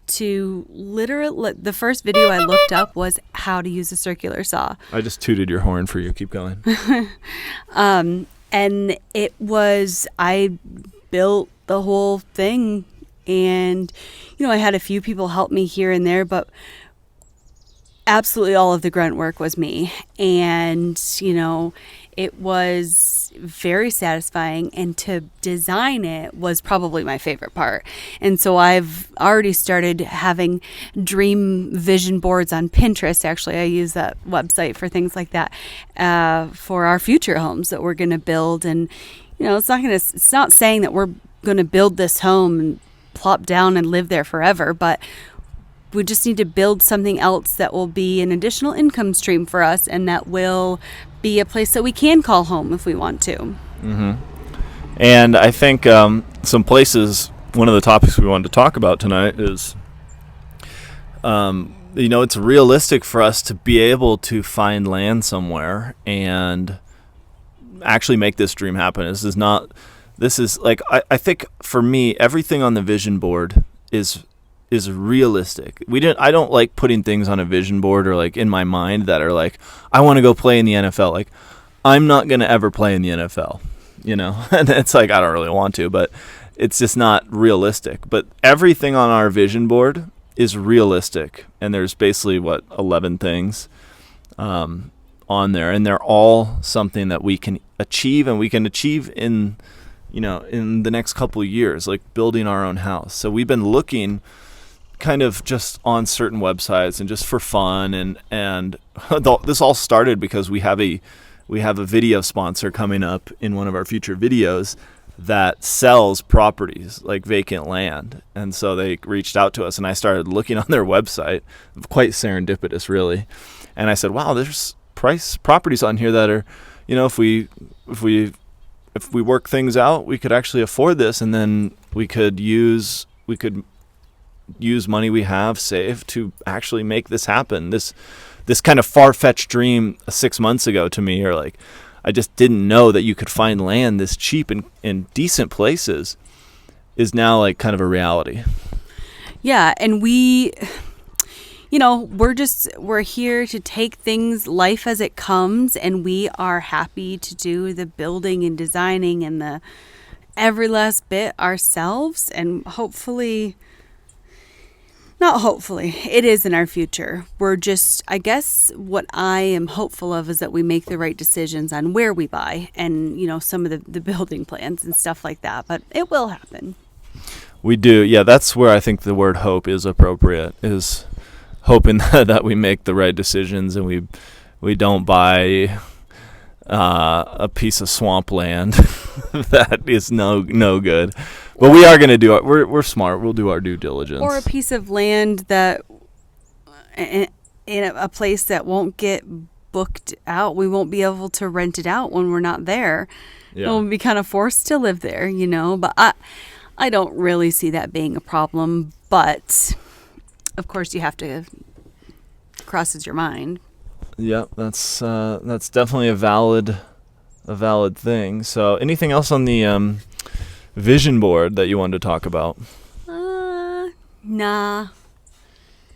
to literally, the first video I looked up was how to use a circular saw. I just tooted your horn for you. Keep going. And it was, I built the whole thing, and, you know, I had a few people help me here and there, but absolutely all of the grunt work was me. And, you know, it was very satisfying, and to design it was probably my favorite part. And so I've already started having dream vision boards on Pinterest. Actually, I use that website for things like that, for our future homes that we're going to build. And, you know, it's not saying that we're going to build this home and plop down and live there forever, but we just need to build something else that will be an additional income stream for us, and that will be a place that we can call home if we want to. Mm-hmm. And I think some places, one of the topics we wanted to talk about tonight is, you know, it's realistic for us to be able to find land somewhere and actually make this dream happen. This is like, I think for me, everything on the vision board is realistic. I don't like putting things on a vision board or like in my mind that are like, I want to go play in the NFL. Like, I'm not going to ever play in the NFL, you know? And it's like, I don't really want to, but it's just not realistic. But everything on our vision board is realistic. And there's basically 11 things on there, and they're all something that we can achieve, and we can achieve in the next couple of years, like building our own house. So we've been looking kind of just on certain websites and just for fun, and this all started because we have a video sponsor coming up in one of our future videos that sells properties like vacant land. And so they reached out to us, and I started looking on their website, quite serendipitous really. And I said, wow, there's properties on here that are, you know, if we work things out, we could actually afford this, and then we could use money we have saved to actually make this happen. This kind of far-fetched dream 6 months ago to me, or like, I just didn't know that you could find land this cheap in decent places, is now like kind of a reality. Yeah, and we, you know, we're here to take things life as it comes, and we are happy to do the building and designing and the every last bit ourselves, and it is in our future. We're just, I guess what I am hopeful of is that we make the right decisions on where we buy, and, you know, some of the building plans and stuff like that, but it will happen. We do. Yeah, that's where I think the word hope is appropriate, is hoping that we make the right decisions, and we don't buy a piece of swampland that is no good. But we are going to do it. We're smart. We'll do our due diligence. Or a piece of land that in a place that won't get booked out. We won't be able to rent it out when we're not there. Yeah. We'll be kind of forced to live there, you know. But I don't really see that being a problem. But of course, you have to crosses your mind. Yeah, that's definitely a valid thing. So, anything else on the vision board that you wanted to talk about? Nah.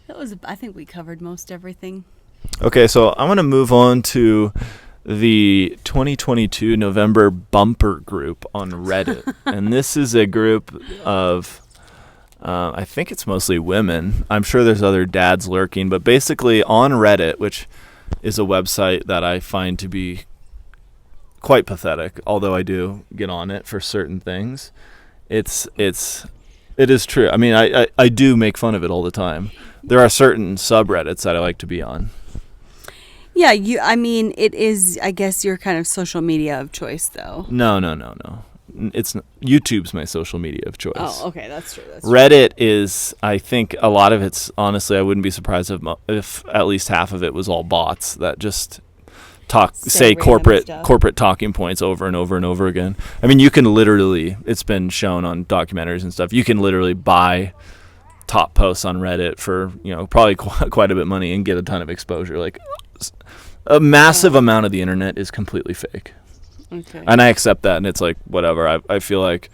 I think we covered most everything. Okay, so I'm going to move on to the 2022 November bumper group on Reddit. And this is a group of, I think it's mostly women. I'm sure there's other dads lurking, but basically on Reddit, which is a website that I find to be quite pathetic, although I do get on it for certain things. It is true. I mean, I do make fun of it all the time. There are certain subreddits that I like to be on. Yeah, I mean, it is, I guess, your kind of social media of choice, though. No. YouTube's my social media of choice. Oh, okay, that's true. Reddit is, I think, a lot of it's, honestly, I wouldn't be surprised if at least half of it was all bots that just say corporate talking points over and over and over again. I mean, you can literally, it's been shown on documentaries and stuff, you can literally buy top posts on Reddit for, probably quite a bit of money and get a ton of exposure. Like, a massive amount of the internet is completely fake. Okay. And I accept that, and it's like, whatever. I feel like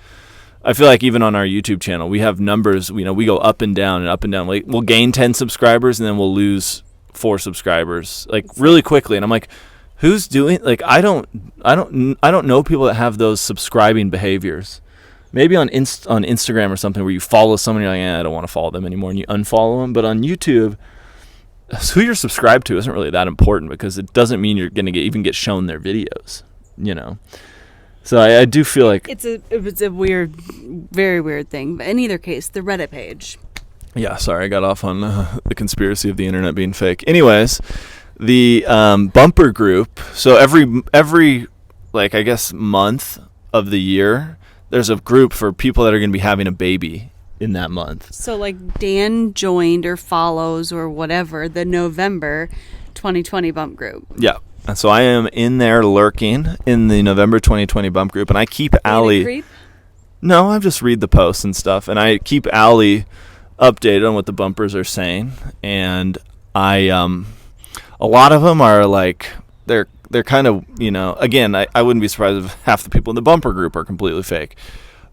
even on our YouTube channel, we have numbers, we go up and down and up and down. Like, we'll gain 10 subscribers and then we'll lose 4 subscribers, like, really quickly. And I'm like, who's doing, like, I don't know people that have those subscribing behaviors. Maybe on Instagram or something where you follow someone, you're like, I don't want to follow them anymore, and you unfollow them. But on YouTube, who you're subscribed to isn't really that important, because it doesn't mean you're going to even get shown their videos, So I do feel like it's a weird, very weird thing. But in either case, the Reddit page. Yeah, sorry, I got off on the conspiracy of the internet being fake. Anyways, the bumper group. So every like, I guess, month of the year, there's a group for people that are going to be having a baby in that month. So like Dan joined or follows or whatever the November 2020 bump group. Yeah. And so I am in there lurking in the November 2020 bump group, and I keep Allie. Creep? No, I just read the posts and stuff, and I keep Allie updated on what the bumpers are saying. And a lot of them are like, they're kind of, again, I wouldn't be surprised if half the people in the bumper group are completely fake.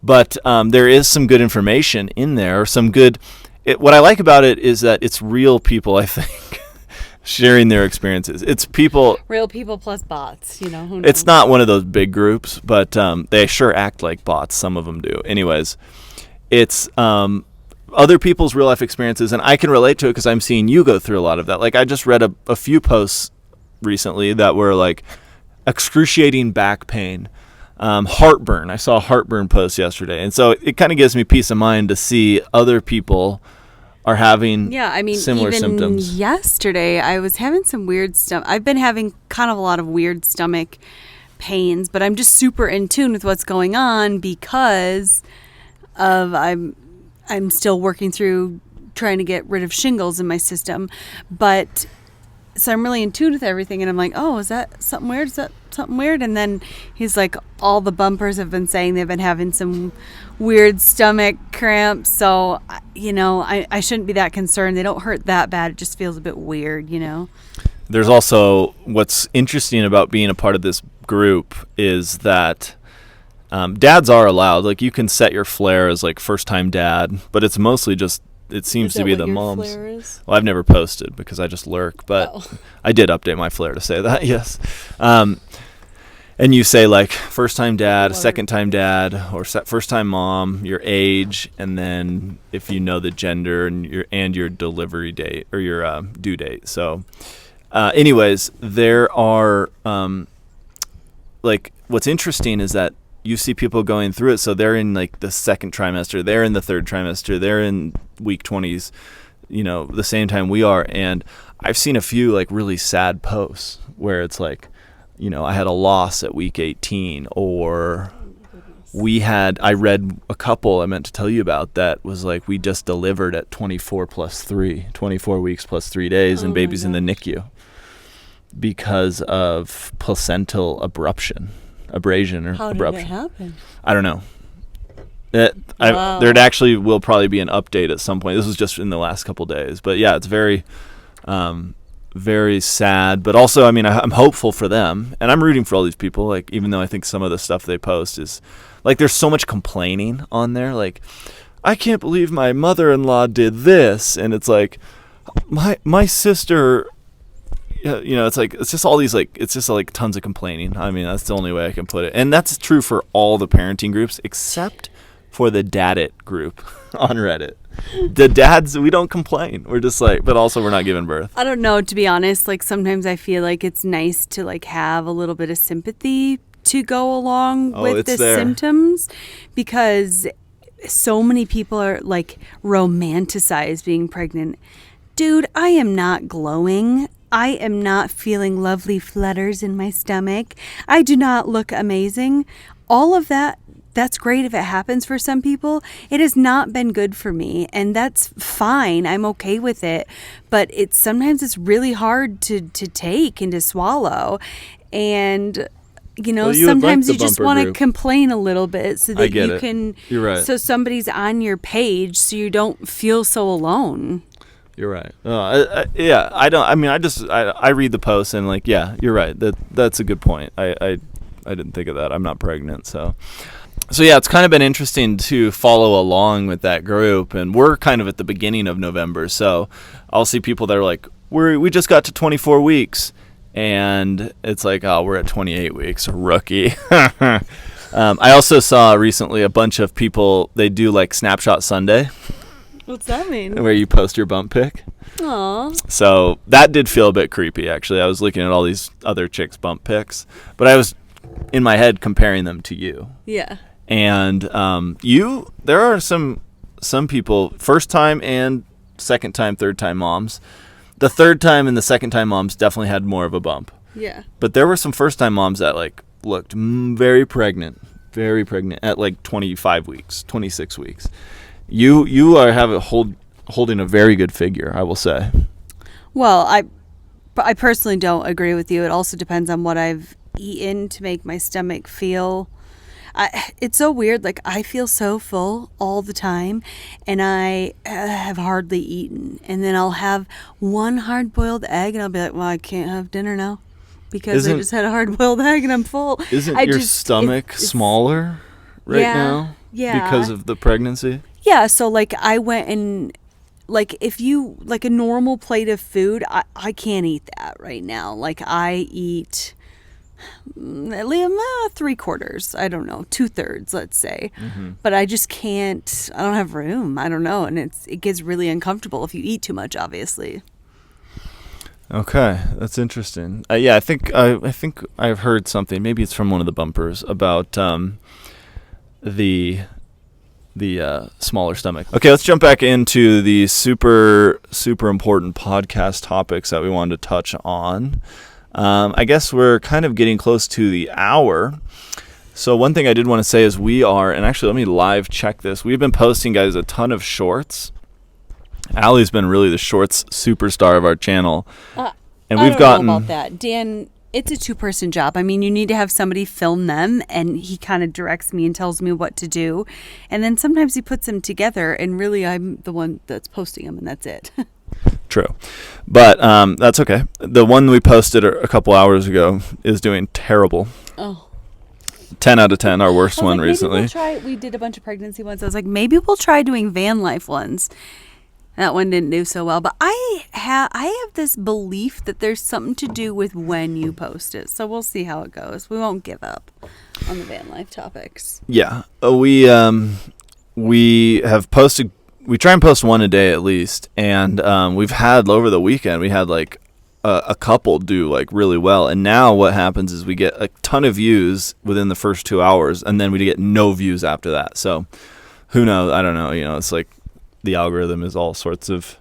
But there is some good information in there, what I like about it is that it's real people, I think, sharing their experiences. It's real people plus bots, who knows? It's not one of those big groups, but they sure act like bots. Some of them do. Anyways, it's other people's real life experiences, and I can relate to it because I'm seeing you go through a lot of that. Like, I just read a few posts recently that were like excruciating back pain, heartburn. I saw a heartburn post yesterday, and so it kind of gives me peace of mind to see other people are having similar even symptoms. Yesterday, I was having some weird stomach. I've been having kind of a lot of weird stomach pains, but I'm just super in tune with what's going on because of I'm still working through trying to get rid of shingles in my system, but so I'm really in tune with everything, and I'm like, oh, is that something weird? Is that something weird? And then he's like, all the bumpers have been saying they've been having some weird stomach cramps, so I shouldn't be that concerned. They don't hurt that bad. It just feels a bit weird, There's also, what's interesting about being a part of this group is that dads are allowed. Like, you can set your flare as like first time dad, but it's mostly just, it seems to be the moms. Well, I've never posted because I just lurk, but I did update my flare to say that, yes. And you say like first time dad, second time dad, or first time mom, your age, and then if you know the gender and your delivery date or your due date. So anyways, there are like, what's interesting is that you see people going through it. So they're in like the second trimester, they're in the third trimester, they're in week 20s, the same time we are. And I've seen a few like really sad posts where it's like, I had a loss at week 18, or I read a couple I meant to tell you about that was like, we just delivered at 24 weeks plus 3 days, and baby's in the NICU because of placental abrasion or abrasion. How did it happen? I don't know. There actually will probably be an update at some point. This was just in the last couple days, but yeah, it's very very sad, but also, I mean, I'm hopeful for them, and I'm rooting for all these people, like, even though I think some of the stuff they post is like, there's so much complaining on there, like, I can't believe my mother-in-law did this, and it's like, my sister, it's like, it's just all these, like, it's just like tons of complaining. I mean, that's the only way I can put it, and that's true for all the parenting groups except for the Daddit group on Reddit. The dads, we don't complain. We're just like, but also we're not giving birth. I don't know, to be honest. Like, sometimes I feel like it's nice to like have a little bit of sympathy to go along with the symptoms, because so many people are like romanticize being pregnant. Dude, I am not glowing. I am not feeling lovely flutters in my stomach. I do not look amazing. All of that that's great if it happens for some people. It has not been good for me, and that's fine. I'm okay with it, but sometimes it's really hard to take and to swallow. And sometimes you just want to complain a little bit so that you can. You're right. So somebody's on your page, so you don't feel so alone. You're right. Yeah, I don't. I mean, I read the posts and like, yeah, you're right. That's a good point. I didn't think of that. I'm not pregnant, so yeah, it's kind of been interesting to follow along with that group, and we're kind of at the beginning of November, so I'll see people that are like, we just got to 24 weeks. And it's like, oh, we're at 28 weeks, rookie. I also saw recently a bunch of people, they do like Snapshot Sunday. What's that mean? Where you post your bump pic. Aww. So that did feel a bit creepy, actually. I was looking at all these other chicks' bump pics, but I was in my head comparing them to you. Yeah. And there are some people, first time and second time, third time moms. The third time and the second time moms definitely had more of a bump. Yeah. But there were some first time moms that like looked very pregnant at like 25 weeks, 26 weeks. You are holding a very good figure, I will say. Well, I personally don't agree with you. It also depends on what I've eaten to make my stomach feel. It's so weird. Like, I feel so full all the time, and I have hardly eaten. And then I'll have one hard-boiled egg, and I'll be like, well, I can't have dinner now because I just had a hard-boiled egg, and I'm full. Isn't your stomach smaller now? Yeah. Because of the pregnancy? Yeah, so, like, I went and, like, if you, like, a normal plate of food, I can't eat that right now. Like, I eat... 3/4, I don't know, 2/3, let's say. Mm-hmm. But I just can't, I don't have room. I don't know. And it gets really uncomfortable if you eat too much, obviously. Okay, that's interesting. Yeah, I think I've heard something, maybe it's from one of the bumpers, about the smaller stomach. Okay, let's jump back into the super, super important podcast topics that we wanted to touch on. I guess we're kind of getting close to the hour. So one thing I did want to say is and actually let me live check this. We've been posting, guys, a ton of shorts. Allie's been really the shorts superstar of our channel. And we've gotten... know about that. Dan, it's a 2-person job. I mean, you need to have somebody film them, and he kind of directs me and tells me what to do. And then sometimes he puts them together, and really I'm the one that's posting them, and that's it. True. But that's okay. The one we posted a couple hours ago is doing terrible. Oh. 10 out of 10, our worst one recently. We did a bunch of pregnancy ones. I was like, maybe we'll try doing van life ones. That one didn't do so well. But I have this belief that there's something to do with when you post it. So we'll see how it goes. We won't give up on the van life topics. Yeah. We have posted... We try and post one a day at least, and we've had over the weekend, we had like a couple do like really well, and now what happens is we get a ton of views within the first 2 hours, and then we get no views after that. So who knows? I don't know. It's like the algorithm is all sorts of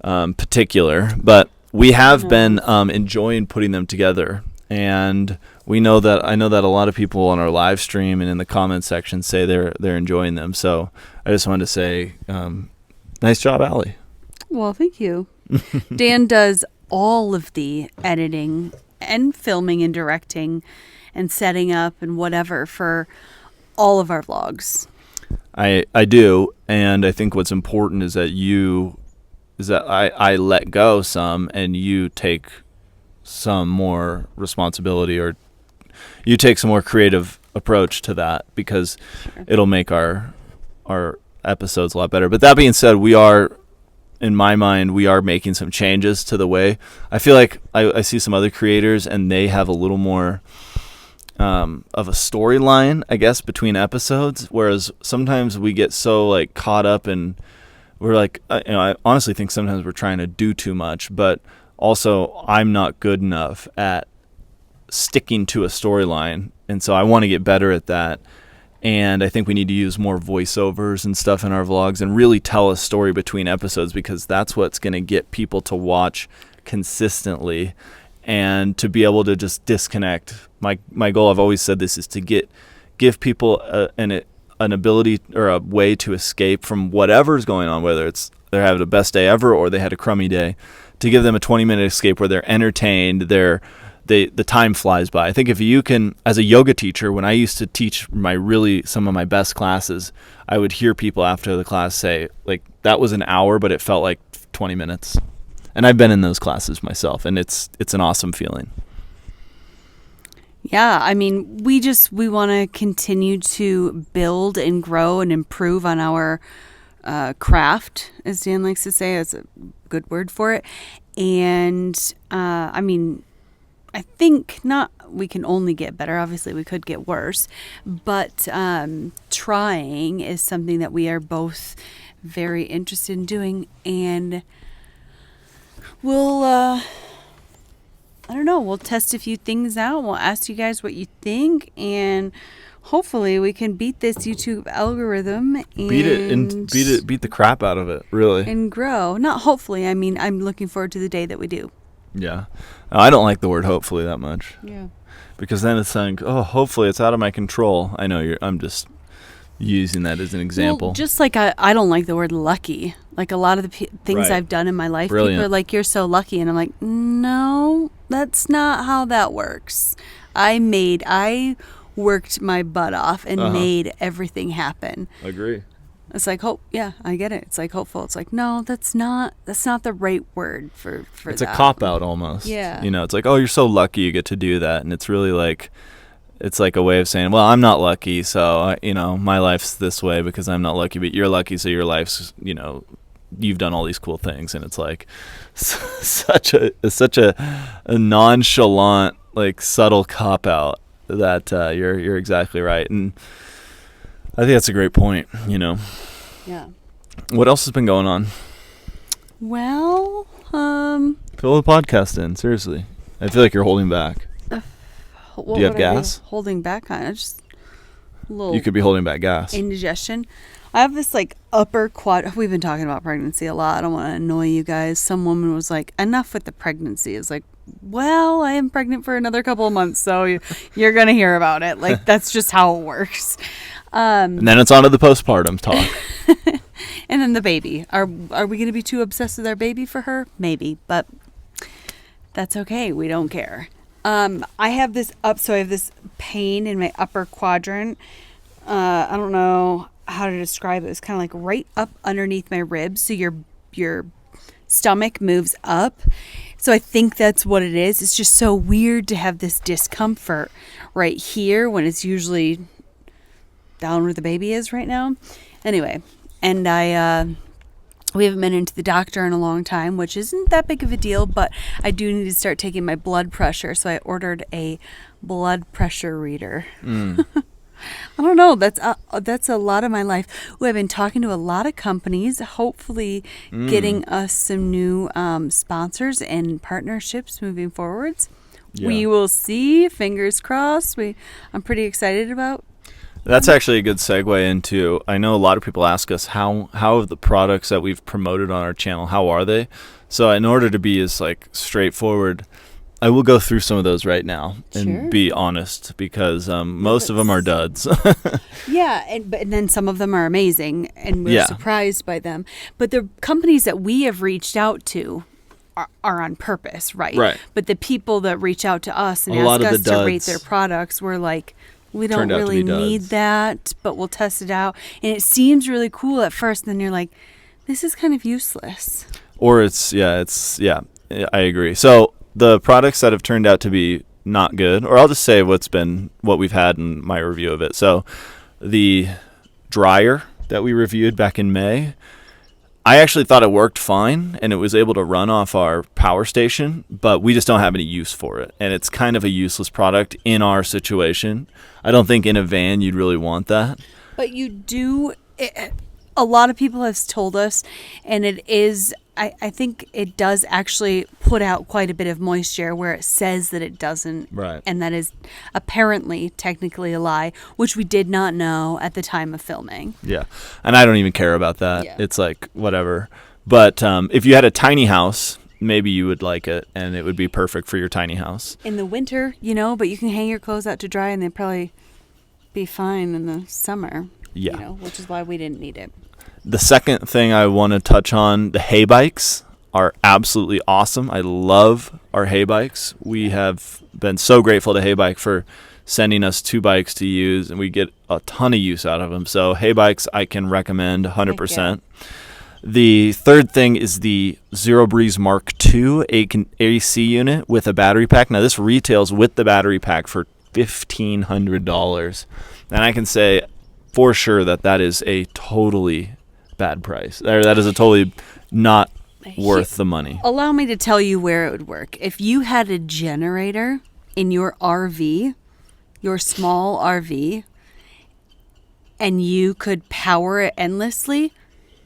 particular, but we have been enjoying putting them together, and I know that a lot of people on our live stream and in the comment section say they're enjoying them. So I just wanted to say, nice job, Allie. Well, thank you. Dan does all of the editing and filming and directing and setting up and whatever for all of our vlogs. I do, and I think what's important is that I let go some and you take some more responsibility, or you take some more creative approach to that, because it'll make our episodes a lot better. But that being said, in my mind, we are making some changes to the way. I feel like I see some other creators, and they have a little more of a storyline, I guess, between episodes, whereas sometimes we get so like caught up, and we're like, I honestly think sometimes we're trying to do too much, but also I'm not good enough at sticking to a storyline, and so I want to get better at that. And I think we need to use more voiceovers and stuff in our vlogs and really tell a story between episodes, because that's what's going to get people to watch consistently and to be able to just disconnect. My goal, I've always said this, is to get give people an ability or a way to escape from whatever's going on, whether it's they're having the best day ever or they had a crummy day, to give them a 20-minute escape where they're entertained, the time flies by. I think if you can, as a yoga teacher, when I used to teach some of my best classes, I would hear people after the class say, like, that was an hour, but it felt like 20 minutes. And I've been in those classes myself, and it's an awesome feeling. Yeah, I mean, we want to continue to build and grow and improve on our craft, as Dan likes to say. That's a good word for it. And I mean, I think we can only get better. Obviously, we could get worse. But trying is something that we are both very interested in doing. And we'll, I don't know, we'll test a few things out. We'll ask you guys what you think. And hopefully we can beat this YouTube algorithm and beat the crap out of it, really. And grow. Not hopefully. I mean, I'm looking forward to the day that we do. Yeah. I don't like the word hopefully that much. Yeah. Because then it's saying, oh, hopefully it's out of my control. I know I'm just using that as an example. Well, just like I don't like the word lucky. Like a lot of the things Right. I've done in my life, Brilliant. people are like, you're so lucky. And I'm like, no, that's not how that works. I worked my butt off and made everything happen. Agree. It's like hope. Yeah, I get it. It's like hopeful. It's like, no, that's not the right word for It's that. a cop-out almost. Yeah. It's like, oh, you're so lucky you get to do that. And it's really like, it's like a way of saying, well, I'm not lucky, so, my life's this way because I'm not lucky, but you're lucky, so your life's, you've done all these cool things. And it's like such a nonchalant, like, subtle cop-out that you're exactly right. And I think that's a great point, Yeah. What else has been going on? Well, Fill the podcast in, seriously. I feel like you're holding back. what Do you have would I be gas? holding back on? Just a little. You could be holding back gas. Indigestion. I have this like upper quad. We've been talking about pregnancy a lot. I don't want to annoy you guys. Some woman was like, enough with the pregnancy. It's like, well, I am pregnant for another couple of months, so you're going to hear about it. Like, that's just how it works. And then it's on to the postpartum talk. And then the baby. Are we going to be too obsessed with our baby for her? Maybe, but that's okay. We don't care. I have this pain in my upper quadrant. I don't know how to describe it. It's kind of like right up underneath my ribs. So your stomach moves up. So I think that's what it is. It's just so weird to have this discomfort right here when it's usually down where the baby is right now. Anyway, and we haven't been into the doctor in a long time, which isn't that big of a deal, but I do need to start taking my blood pressure. So I ordered a blood pressure reader. I don't know. That's a lot of my life. I've been talking to a lot of companies, hopefully getting us some new sponsors and partnerships moving forwards. Yeah. We will see. Fingers crossed. I'm pretty excited about. That's actually a good segue into, I know a lot of people ask us how the products that we've promoted on our channel, how are they? So in order to be as like straightforward, I will go through some of those right now and be honest, because most of them are duds. Yeah, and then some of them are amazing, and we're surprised by them. But the companies that we have reached out to are on purpose, right? Right. But the people that reach out to us and A lot ask of us the to rate duds their products, we're like, we don't turned out to really be need duds. that, but we'll test it out. And it seems really cool at first, and then you're like, this is kind of useless. Or I agree. So the products that have turned out to be not good, or I'll just say what we've had in my review of it. So the dryer that we reviewed back in May, I actually thought it worked fine and it was able to run off our power station, but we just don't have any use for it. And it's kind of a useless product in our situation. I don't think in a van you'd really want that. But you do. A lot of people have told us, and it is, I think it does actually put out quite a bit of moisture where it says that it doesn't. Right. And that is apparently technically a lie, which we did not know at the time of filming. Yeah. And I don't even care about that. Yeah. It's like, whatever. But if you had a tiny house, maybe you would like it and it would be perfect for your tiny house. In the winter, but you can hang your clothes out to dry and they'd probably be fine in the summer. Yeah. You know, which is why we didn't need it. The second thing I want to touch on, the hay bikes are absolutely awesome. I love our hay bikes. We have been so grateful to Hay Bike for sending us 2 bikes to use, and we get a ton of use out of them. So hay bikes I can recommend 100%. The third thing is the Zero Breeze Mark II AC unit with a battery pack. Now this retails with the battery pack for $1,500, and I can say for sure that is a totally bad price. That is a totally not worth the money. Allow me to tell you where it would work. If you had a generator in your RV, your small RV, and you could power it endlessly,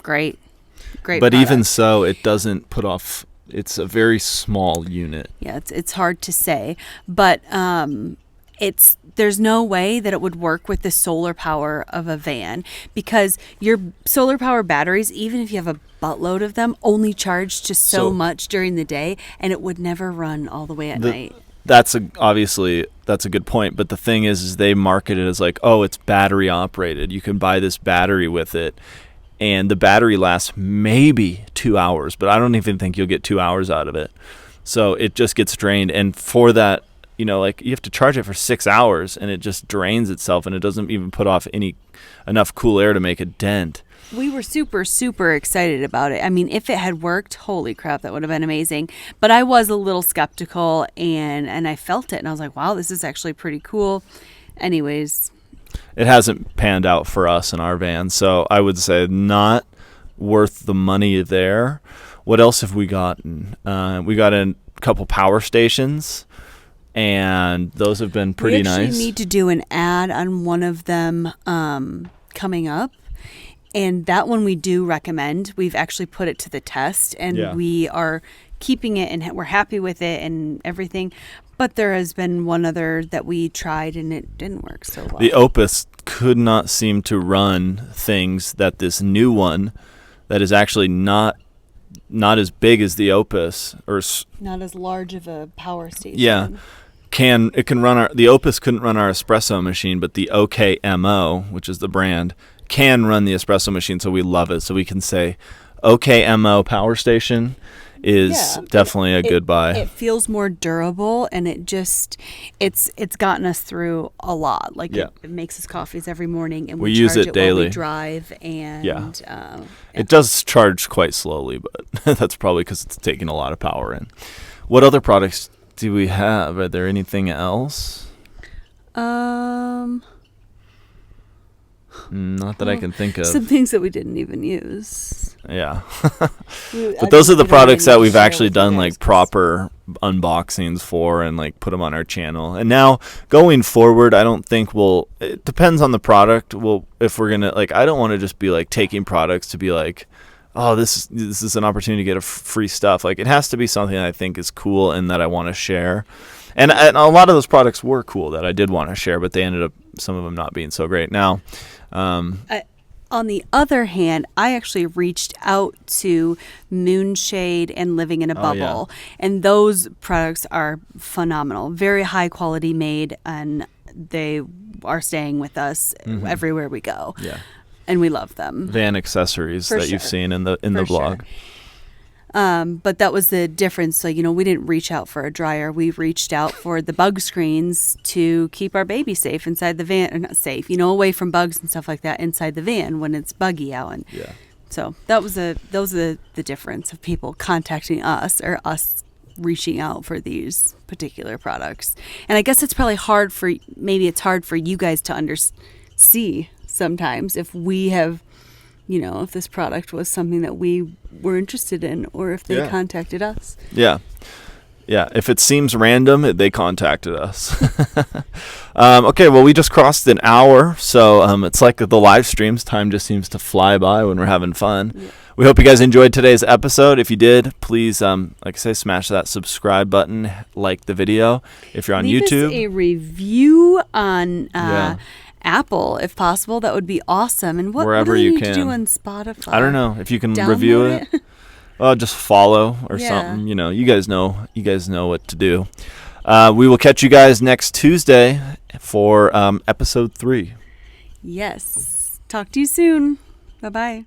great But product. even so, it doesn't put off. It's a very small unit. Yeah, it's hard to say, but there's no way that it would work with the solar power of a van, because your solar power batteries, even if you have a buttload of them, only charge to so much during the day, and it would never run all the way at night. Obviously that's a good point, but the thing is they market it as like, oh, it's battery operated. You can buy this battery with it, and the battery lasts maybe 2 hours, but I don't even think you'll get 2 hours out of it. So it just gets drained, and for that, you know, like you have to charge it for 6 hours, and it just drains itself, and it doesn't even put off enough cool air to make a dent. We were super, super excited about it. I mean, if it had worked, holy crap, that would have been amazing. But I was a little skeptical, and I felt it, and I was like, wow, this is actually pretty cool. Anyways. It hasn't panned out for us in our van, so I would say not worth the money there. What else have we gotten? We got a couple power stations, and those have been pretty nice. We actually need to do an ad on one of them coming up. And that one we do recommend. We've actually put it to the test, and we are keeping it, and we're happy with it and everything. But there has been one other that we tried, and it didn't work so well. The Opus could not seem to run things that this new one that is actually not as big as the Opus, or not as large of a power station. Yeah. It can run the Opus couldn't run our espresso machine, but the Okmo, which is the brand, can run the espresso machine, so we love it. So we can say Okmo power station is definitely a good buy. It feels more durable, and it's gotten us through a lot. Like it makes us coffees every morning, and we use it daily. While we drive, and it does charge quite slowly, but that's probably because it's taking a lot of power in. What other products do we have? Are there anything else? Not that I can think of. Some things that we didn't even use. Yeah. But those are the products that we've actually done like proper unboxings for, and like put them on our channel. And now going forward, I don't think it depends on the product. If we're going to, like, I don't want to just be like taking products to be like, oh, this is an opportunity to get a free stuff. Like, it has to be something that I think is cool and that I want to share. And a lot of those products were cool that I did want to share, but they ended up, some of them not being so great. Now, on the other hand, I actually reached out to Moonshade and Living in a Bubble, and those products are phenomenal, very high quality made, and they are staying with us everywhere we go. Yeah. And we love them. Van accessories that you've seen in the blog. Sure. But that was the difference. So, we didn't reach out for a dryer. We reached out for the bug screens to keep our baby safe inside the van, or not safe, away from bugs and stuff like that inside the van when it's buggy out. And so that was the difference of people contacting us, or us reaching out for these particular products. And I guess it's probably hard for you guys to see sometimes if we have, if this product was something that we were interested in, or if they contacted us. Yeah. If it seems random, they contacted us. Okay, well, we just crossed an hour, so it's like the live streams. Time just seems to fly by when we're having fun. Yeah. We hope you guys enjoyed today's episode. If you did, please, like I say, smash that subscribe button, like the video. If you're on YouTube, leave us a review on Apple, if possible. That would be awesome. And what do you need to do on Spotify? I don't know if you can review it. Well, just follow or something. You guys know what to do. We will catch you guys next Tuesday for episode 3. Yes. Talk to you soon. Bye-bye.